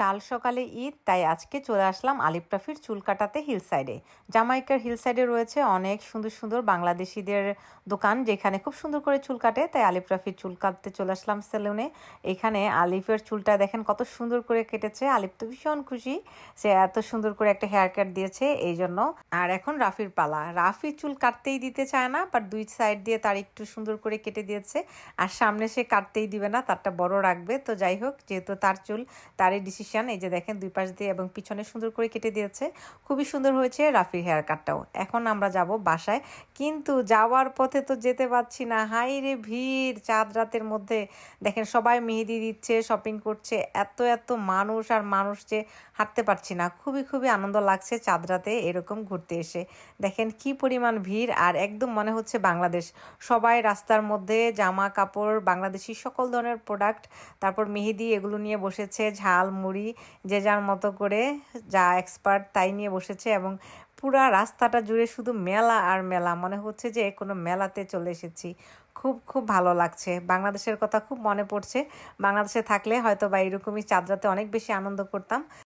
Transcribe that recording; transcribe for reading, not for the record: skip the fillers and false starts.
কাল সকালে ঈদ, তাই আজকে চলে আসলাম আলিফ রাফির চুল কাটাতে হিল সাইডে। জামাইকার হিল সাইডে রয়েছে অনেক সুন্দর সুন্দর বাংলাদেশিদের দোকান, যেখানে খুব সুন্দর করে চুল কাটে। তাই আলিফ রাফির চুল কাটতে চলে আসলাম সেলুনে। এখানে আলিফের চুলটা দেখেন কত সুন্দর করে কেটেছে। আলিফ তো ভীষণ খুশি, সে এত সুন্দর করে একটা হেয়ার কাট দিয়েছে এই জন্য। আর এখন রাফির পালা। রাফি চুল কাটতেই দিতে চায় না, বাট দুই সাইড দিয়ে তার একটু সুন্দর করে কেটে দিয়েছে। আর সামনে সে কাটতেই দিবে না, তারটা বড় রাখবে। তো যাই হোক, যেহেতু তার চুল, তারই ডিসিশন। এই যে দেখেন দুই পাশ দিয়ে এবং পিছনে সুন্দর করে কেটে দিয়েছে। খুবই সুন্দর হয়েছে রাফির হেয়ার কাটটাও। এখন আমরা যাব বাসায়, কিন্তু যাওয়ার পথে তো যেতে পারছি না। হাই রে ভিড় চাঁদ রাতের মধ্যে। দেখেন সবাই মেহেদি দিচ্ছে, শপিং করছে, এত এত মানুষ আর মানুষ যে হাঁটতে পারছি না। খুবই খুবই আনন্দ লাগছে চাঁদ রাতে এরকম ঘুরতে এসে। দেখেন কি পরিমাণ ভিড়, আর একদম মনে হচ্ছে বাংলাদেশ। সবাই রাস্তার মধ্যে জামা কাপড়, বাংলাদেশি সকল ধরনের প্রোডাক্ট, তারপর মেহেদি এগুলো নিয়ে বসেছে। ঝাল মুড়ি যে যার মতো করে, যা এক্সপার্ট তাই নিয়ে বসেছে। এবং পুরা রাস্তাটা জুড়ে শুধু মেলা আর মেলা, মনে হচ্ছে যে কোনো মেলাতে চলে এসেছি। খুব খুব ভালো লাগছে। বাংলাদেশের কথা খুব মনে পড়ছে। বাংলাদেশে থাকলে হয়তো বা এরকমই চাঁদ রাতে অনেক বেশি আনন্দ করতাম।